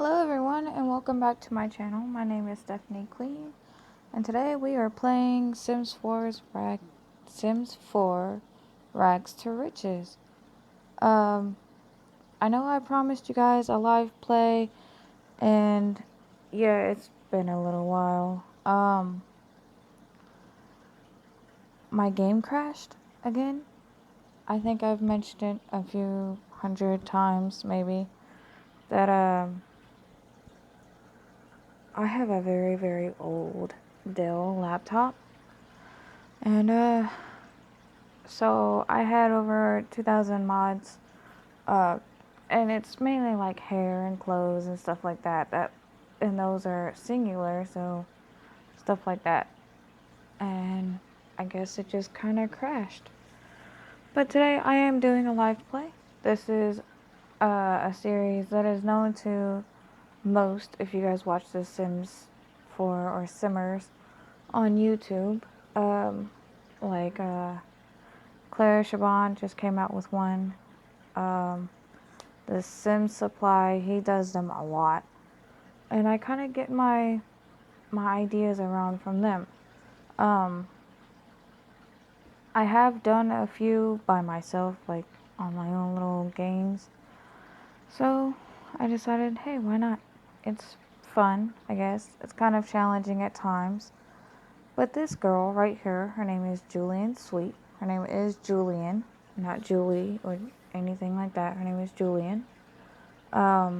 Hello everyone and welcome back to my channel. My name is Stephanie Queen and today we are playing Sims 4 Rags to Riches. I know I promised you guys a live play and yeah, it's been a little while. My game crashed again. I think I've mentioned it a few hundred times maybe that I have a very old Dell laptop. And so I had over 2,000 mods, and it's mainly like hair and clothes and stuff like that. And those are singular, so stuff like that. And I guess it just kind of crashed. But today I am doing a live play. This is a series that is known to most if you guys watch The Sims 4 or Simmers on YouTube. Like Claire Chabon just came out with one. The Sim Supply, he does them a lot, and I kind of get my ideas around from them. I have done a few by myself, like on my own little games. So I decided, hey, why not? It's fun, I guess. It's kind of challenging at times. But this girl right here, her name is Julian Sweet. Her name is Julian, not Julie or anything like that. Her name is Julian. I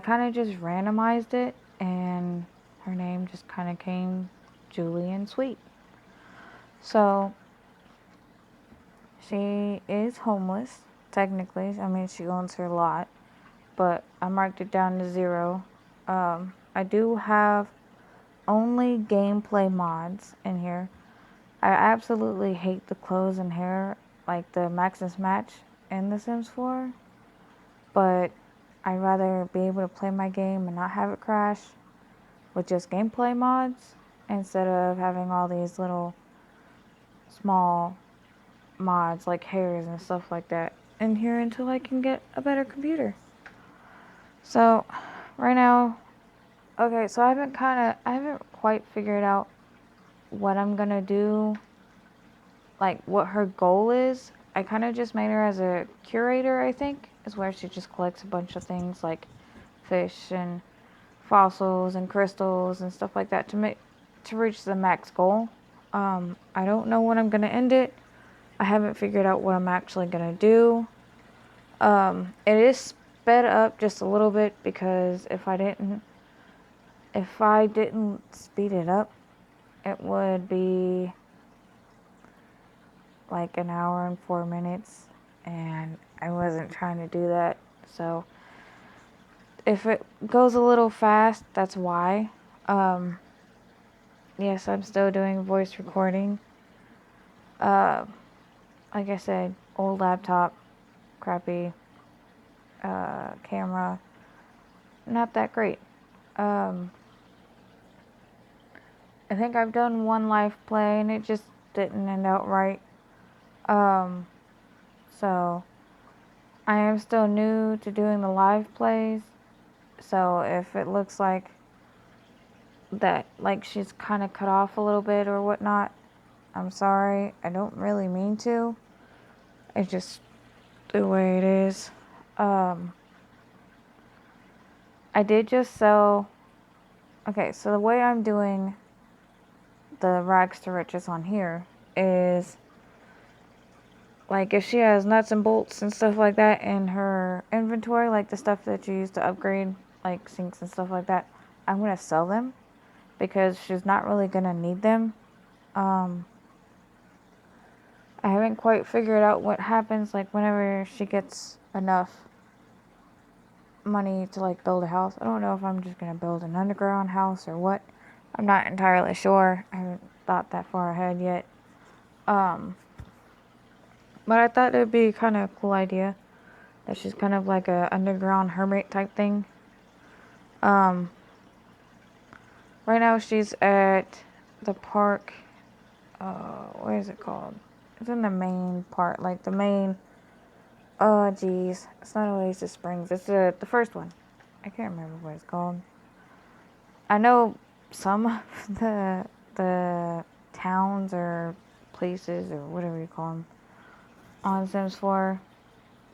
kind of just randomized it, and her name just kind of came Julian Sweet. So she is homeless, technically. I mean, she owns her lot, but I marked it down to 0. I do have only gameplay mods in here. I absolutely hate the clothes and hair, like the Maxis Match in The Sims 4, but I'd rather be able to play my game and not have it crash with just gameplay mods instead of having all these little small mods like hairs and stuff like that in here until I can get a better computer. So right now, okay, so I haven't quite figured out what I'm gonna do, like what her goal is. I kind of just made her as a curator, I think, is where she just collects a bunch of things like fish and fossils and crystals and stuff like that to reach the max goal. I don't know when I'm gonna end it. I haven't figured out what I'm actually gonna do. It is sped up just a little bit because if I didn't speed it up, it would be like an hour and 4 minutes, and I wasn't trying to do that. So if it goes a little fast, that's why. Yes, I'm still doing voice recording. Like I said, old laptop, crappy camera, not that great. I think I've done one live play and it just didn't end out right. So I am still new to doing the live plays. So if it looks like that, like she's kind of cut off a little bit or whatnot, I'm sorry. I don't really mean to. It's just the way it is. I did just sell. Okay, so the way I'm doing the rags to riches on here is like if she has nuts and bolts and stuff like that in her inventory, like the stuff that you use to upgrade like sinks and stuff like that, I'm gonna sell them because she's not really gonna need them. I haven't quite figured out what happens like whenever she gets enough money to like build a house. I don't know if I'm just gonna build an underground house or what. I'm not entirely sure. I haven't thought that far ahead yet. But I thought it'd be kind of a cool idea that she's kind of like a underground hermit type thing. Right now she's at the park. What is it called? It's in the main part, like the main. Oh, geez, it's not Oasis Springs. It's the first one. I can't remember what it's called. I know some of the towns or places or whatever you call them on Sims 4,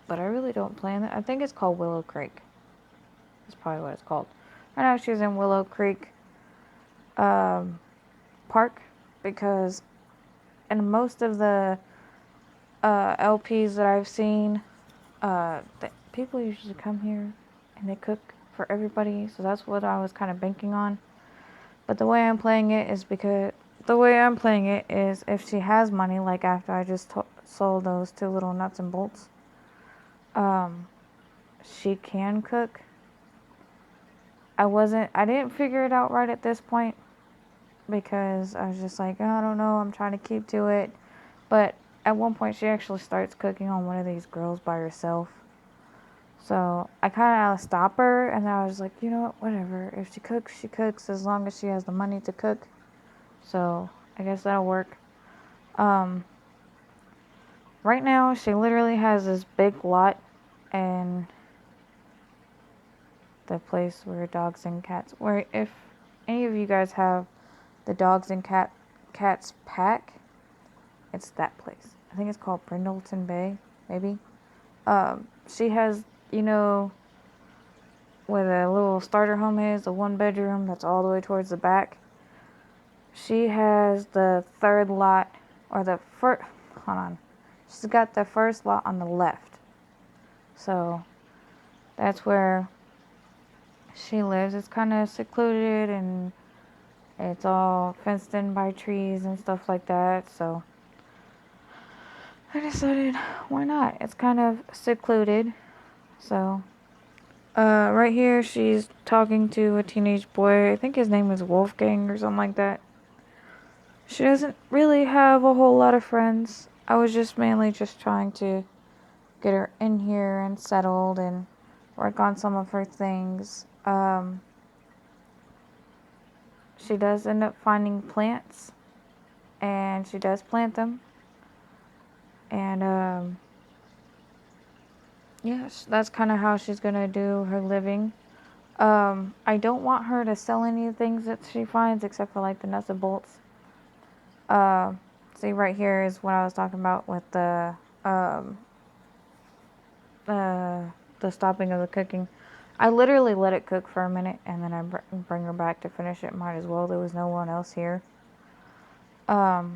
but I really don't play in it. I think it's called Willow Creek. That's probably what it's called. I know she's in Willow Creek Park because in most of the LPs that I've seen, people usually come here and they cook for everybody. So that's what I was kind of banking on. But the way I'm playing it is if she has money, like after I just sold those 2 little nuts and bolts, she can cook. I didn't figure it out right at this point because I was just like, oh, I don't know, I'm trying to keep to it. But at one point she actually starts cooking on one of these girls by herself. So I kind of stop her, and then I was like, you know what, whatever. If she cooks as long as she has the money to cook. So I guess that'll work. Right now she literally has this big lot and the place where dogs and cats, where if any of you guys have the dogs and cats pack, it's that place. I think it's called Brindleton Bay, maybe. She has, where the little starter home is, the 1 bedroom that's all the way towards the back. She has the third lot, or the first, hold on. She's got the first lot on the left. So that's where she lives. It's kind of secluded and it's all fenced in by trees and stuff like that. So I decided, why not? It's kind of secluded. So right here she's talking to a teenage boy. I think his name is Wolfgang or something like that. She doesn't really have a whole lot of friends. I was just mainly just trying to get her in here and settled and work on some of her things. She does end up finding plants, and she does plant them. And yes, that's kind of how she's gonna do her living. I don't want her to sell any things that she finds except for like the nuts and bolts. See, right here is what I was talking about with um, the stopping of the cooking. I literally let it cook for a minute and then I bring her back to finish it. Might as well. There was no one else here. So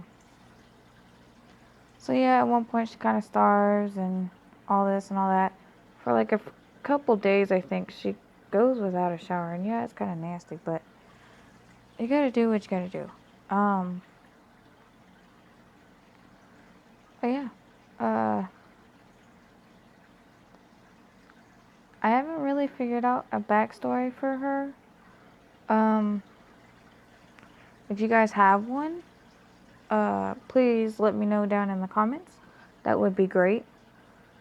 yeah, at one point she kind of starves and all this and all that. For like a couple days, I think she goes without a shower. And yeah, it's kind of nasty, but you gotta do what you gotta do. But yeah, I haven't really figured out a backstory for her. If you guys have one, please let me know down in the comments. That would be great.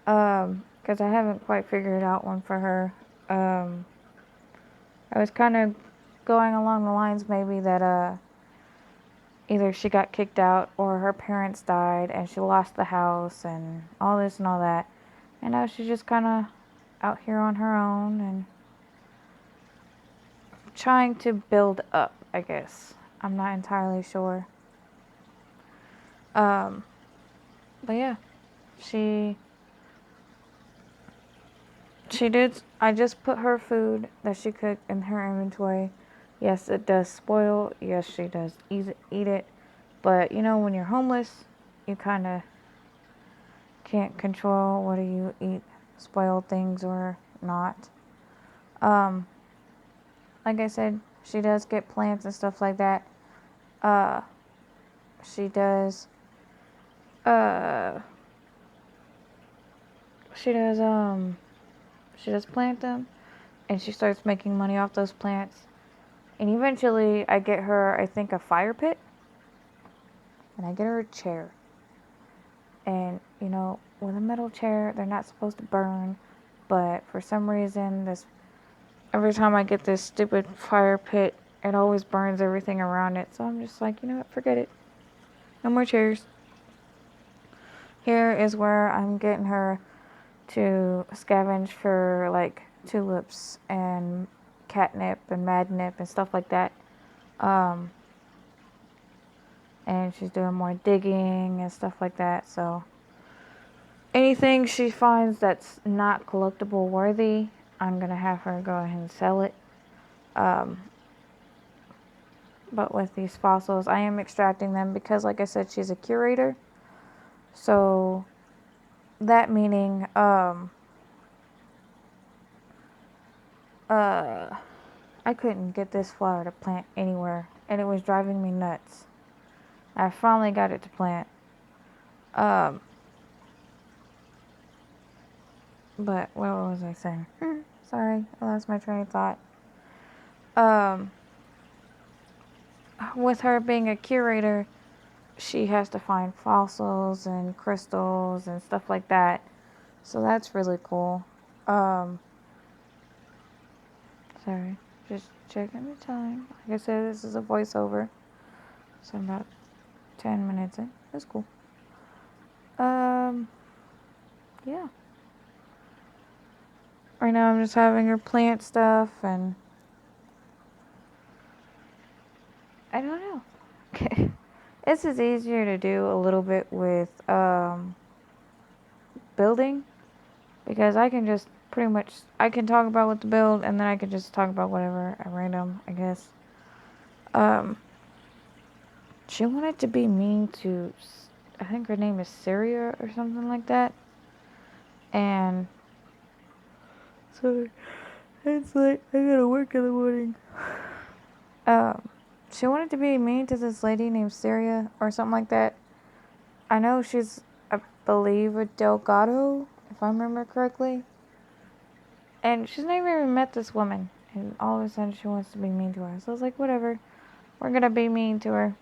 Because I haven't quite figured out one for her. I was kind of going along the lines maybe that either she got kicked out or her parents died and she lost the house and all this and all that. And now she's just kind of out here on her own and trying to build up, I guess. I'm not entirely sure. But yeah, she did. I just put her food that she cooked in her inventory. Yes, it does spoil. Yes, she does eat it. But when you're homeless, you kind of can't control whether you eat spoiled things or not. Like I said, she does get plants and stuff like that. She does. She does. She does plant them, and she starts making money off those plants. And eventually, I get her, I think, a fire pit, and I get her a chair. And with a metal chair, they're not supposed to burn, but for some reason, every time I get this stupid fire pit, it always burns everything around it. So I'm just like, you know what, forget it. No more chairs. Here is where I'm getting her to scavenge for like tulips and catnip and madnip and stuff like that. Um, and she's doing more digging and stuff like that. So anything she finds that's not collectible worthy, I'm gonna have her go ahead and sell it. Um, but with these fossils, I am extracting them because, like I said, she's a curator. So that meaning, I couldn't get this flower to plant anywhere, and it was driving me nuts. I finally got it to plant. Um, but what was I saying? Sorry, I lost my train of thought. Um, with her being a curator, she has to find fossils and crystals and stuff like that. So that's really cool. Um, sorry, just checking the time. Like I said, this is a voiceover, so I'm about 10 minutes in. That's cool. Um, yeah. Right now I'm just having her plant stuff, and I don't know. This is easier to do a little bit with building, because I can just pretty much, I can talk about what to build, and then I can just talk about whatever at random, I guess. Um, she wanted to be mean to, I think her name is Syria or something like that, and so it's like I gotta work in the morning. Um, she wanted to be mean to this lady named Syria or something like that. I know she's, I believe, a Delgado, if I remember correctly. And she's never even met this woman. And all of a sudden she wants to be mean to her. So I was like, whatever. We're gonna be mean to her.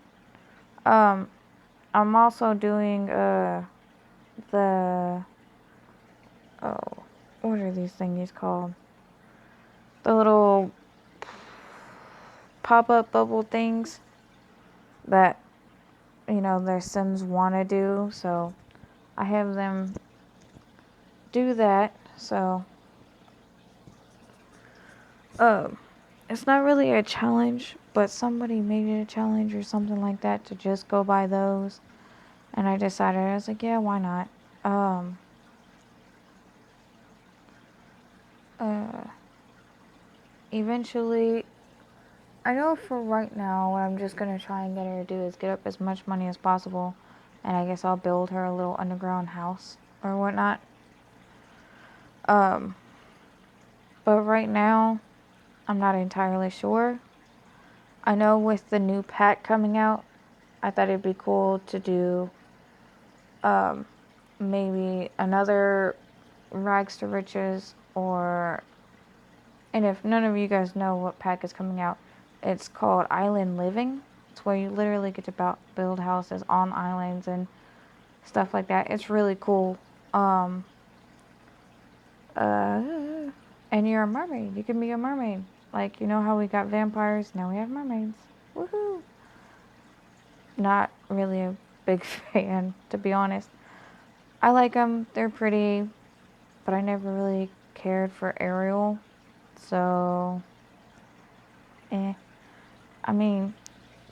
Um, I'm also doing, the, oh, what are these thingies called? The little pop-up bubble things that, their Sims want to do. So I have them do that. So, it's not really a challenge, but somebody made it a challenge or something like that to just go buy those. And I decided, I was like, yeah, why not? Um, uh, Eventually, I know for right now, what I'm just gonna try and get her to do is get up as much money as possible. And I guess I'll build her a little underground house or whatnot. Um, but right now, I'm not entirely sure. I know with the new pack coming out, I thought it'd be cool to do maybe another Rags to Riches, or, and if none of you guys know what pack is coming out, it's called Island Living. It's where you literally get to build houses on islands and stuff like that. It's really cool. Um, uh, and you're a mermaid. You can be a mermaid. Like, you know how we got vampires? Now we have mermaids. Woohoo! Not really a big fan, to be honest. I like them. They're pretty, but I never really cared for Ariel. So, I mean,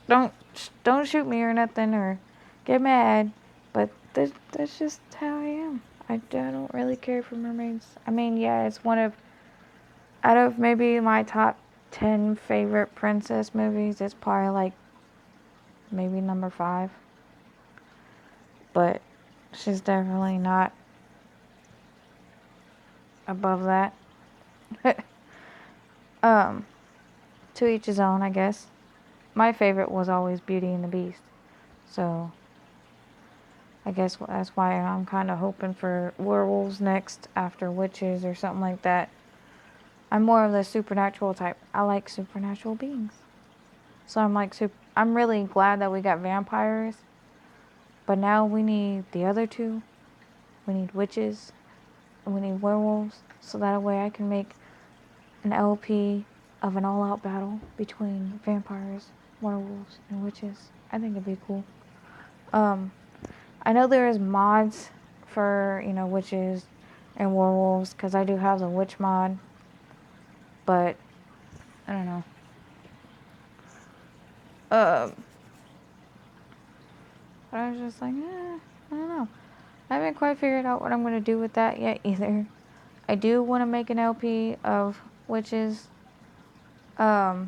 don't shoot me or nothing or get mad, but that's just how I am. I don't really care for mermaids. I mean, yeah, it's one of, out of maybe my top 10 favorite princess movies, it's probably like maybe number 5. But she's definitely not above that. um, to each his own, I guess. My favorite was always Beauty and the Beast. So, I guess that's why I'm kind of hoping for werewolves next after witches or something like that. I'm more of the supernatural type. I like supernatural beings. So I'm really glad that we got vampires. But now we need the other two. We need witches and we need werewolves. So that way I can make an LP of an all-out battle between vampires, werewolves, and witches. I think it'd be cool. I know there is mods for, witches and werewolves, because I do have the witch mod. but I don't know. But I was just like, I don't know. I haven't quite figured out what I'm going to do with that yet either. I do want to make an LP of witches. But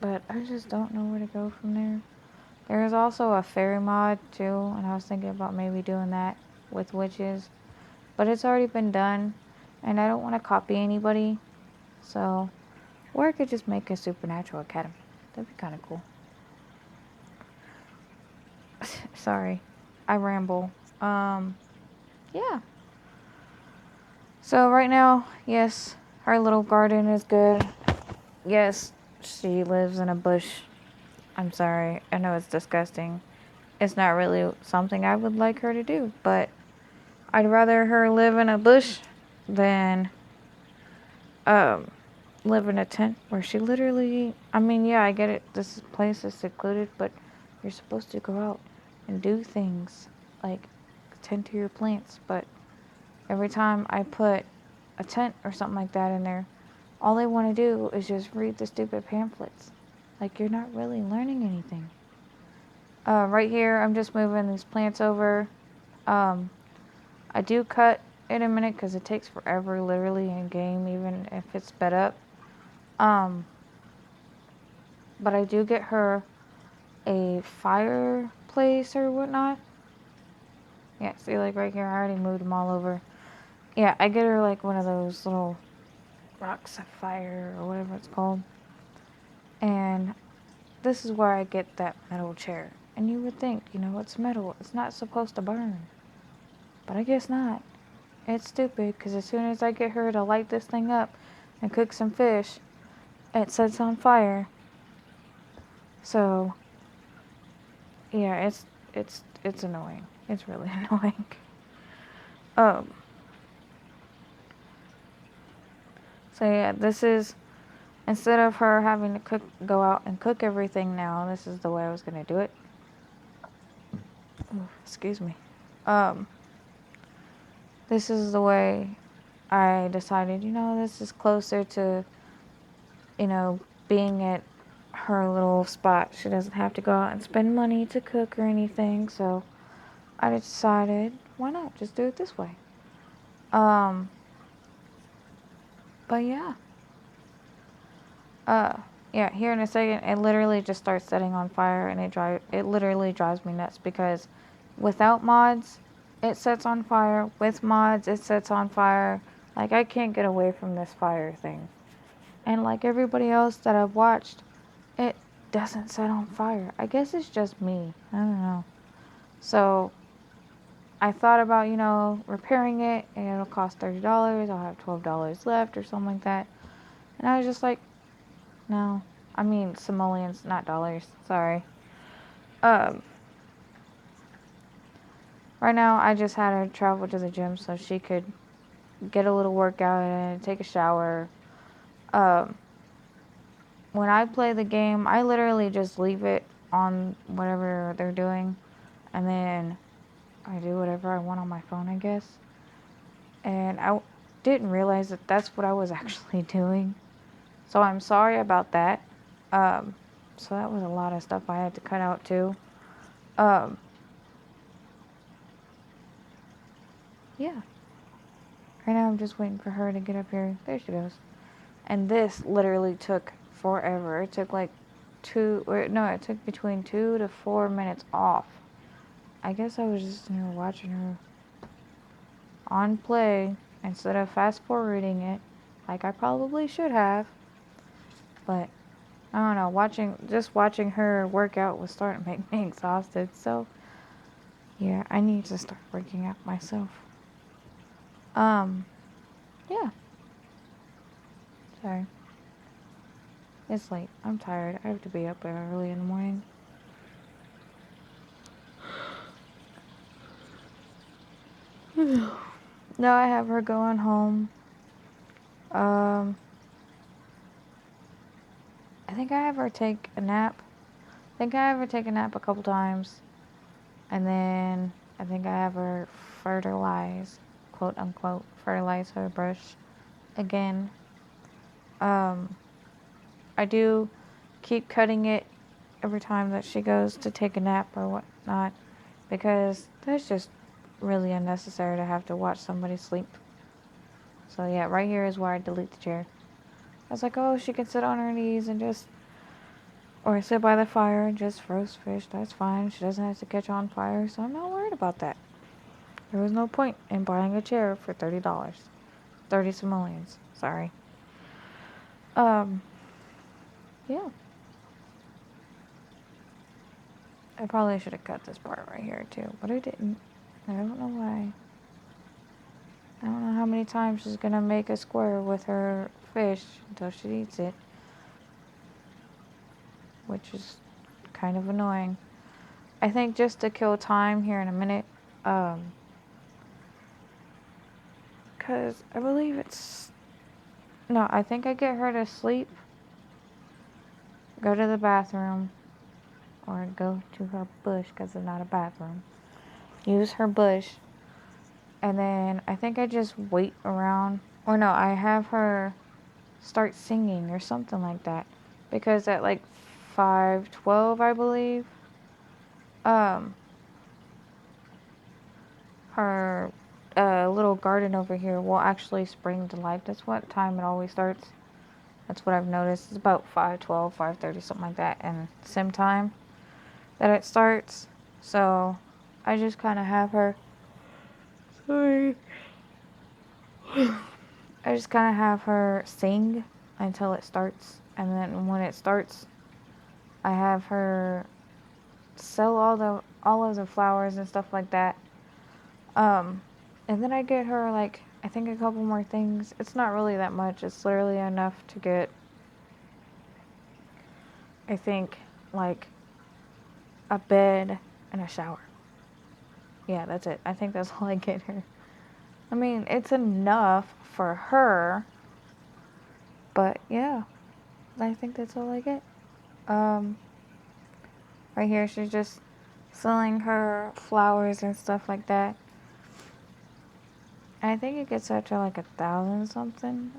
I just don't know where to go from there. There is also a fairy mod too, and I was thinking about maybe doing that with witches. But it's already been done, and I don't want to copy anybody. So, or I could just make a supernatural academy. That'd be kind of cool. Sorry, I ramble. Yeah. So right now, yes, her little garden is good. Yes, she lives in a bush. I'm sorry, I know it's disgusting. It's not really something I would like her to do, but I'd rather her live in a bush than live in a tent where she literally, I mean, yeah, I get it, this place is secluded, but you're supposed to go out and do things like tend to your plants, but every time I put a tent or something like that in there, all they want to do is just read the stupid pamphlets. Like, you're not really learning anything. Right here, I'm just moving these plants over. I do cut in a minute because it takes forever, literally, in game, even if it's sped up. But I do get her a fireplace or whatnot. Yeah, see, like right here, I already moved them all over. Yeah, I get her like one of those little rocks of fire or whatever it's called. And this is where I get that metal chair. And you would think, it's metal. It's not supposed to burn. But I guess not. It's stupid because as soon as I get her to light this thing up and cook some fish, it sets on fire. So, yeah, it's annoying. It's really annoying. Um, so yeah, this is, instead of her having to go out and cook everything now, this is the way I was gonna do it. Ooh, excuse me. This is the way I decided, this is closer to, being at her little spot. She doesn't have to go out and spend money to cook or anything, so I decided, why not just do it this way? But yeah. Yeah, here in a second, it literally just starts setting on fire, and it literally drives me nuts because without mods, it sets on fire. With mods, it sets on fire. Like, I can't get away from this fire thing. And like everybody else that I've watched, it doesn't set on fire. I guess it's just me. I don't know. So I thought about, repairing it, and it'll cost $30. I'll have $12 left or something like that. And I was just like, no. I mean, simoleons, not dollars. Sorry. Right now, I just had her travel to the gym so she could get a little workout and take a shower. When I play the game, I literally just leave it on whatever they're doing, and then I do whatever I want on my phone, I guess. And I didn't realize that that's what I was actually doing. So I'm sorry about that. So that was a lot of stuff I had to cut out too. Yeah. Right now I'm just waiting for her to get up here. There she goes. And this literally took forever. It took like it took between 2 to 4 minutes off. I guess I was just watching her on play instead of fast forwarding it like I probably should have. But I don't know, watching her work out was starting to make me exhausted. So yeah, I need to start working out myself. Yeah. Sorry. It's late. I'm tired. I have to be up early in the morning. Now I have her going home. I think I have her take a nap. A couple times. And then I think I have her fertilize, quote unquote, fertilize her brush again. I do keep cutting it every time that she goes to take a nap or whatnot, because that's just really unnecessary to have to watch somebody sleep. So yeah, right here is where I delete the chair. I was like, oh, she can sit on her knees and just, or sit by the fire and just roast fish. That's fine. She doesn't have to catch on fire, so I'm not worried about that. There was no point in buying a chair for $30. 30 simoleons. Sorry. Yeah. I probably should have cut this part right here too, but I didn't. I don't know why. I don't know how many times she's gonna make a square with her fish until she eats it, which is kind of annoying. I think just to kill time here in a minute, cause I believe it's, no, I think I get her to sleep, go to the bathroom, or go to her bush, cause it's not a bathroom. Use her bush, and then I think I just wait around, or no, I have her start singing or something like that, because at like 5:12, I believe, her little garden over here will actually spring to life. That's what time it always starts. That's what I've noticed. It's about 5:12, 5:30, something like that, and sim time that it starts. So I just kind of have her. Sorry. I just kind of have her sing until it starts, and then when it starts, I have her sell all of the flowers and stuff like that. And then I get her, like, I think a couple more things. It's not really that much. It's literally enough to get, I think, like, a bed and a shower. Yeah, that's it. I think that's all I get her. I mean, it's enough for her, but yeah, I think that's all I get. Right here, she's just selling her flowers and stuff like that. And I think it gets up to like 1,000 something.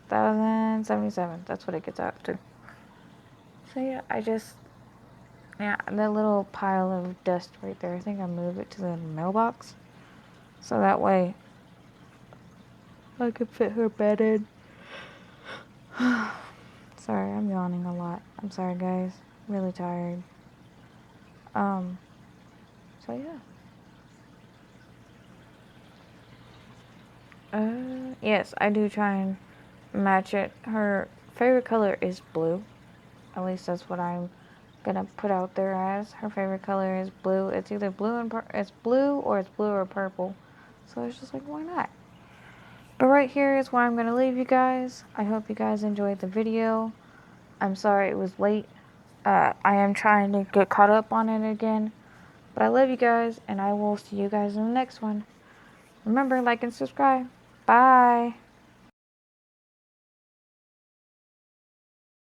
1,077. That's what it gets up to. So yeah, yeah, that little pile of dust right there, I think I move it to the mailbox. So that way I could fit her bed in. Sorry, I'm yawning a lot. I'm sorry, guys. Really tired. So yeah. Yes, I do try and match it. Her favorite color is blue. At least that's what I'm gonna put out there as. Her favorite color is blue. It's either blue and it's blue or purple. So it's just like, why not? But right here is where I'm gonna leave you guys. I hope you guys enjoyed the video. I'm sorry it was late. I am trying to get caught up on it again. But I love you guys, and I will see you guys in the next one. Remember, like and subscribe. Bye.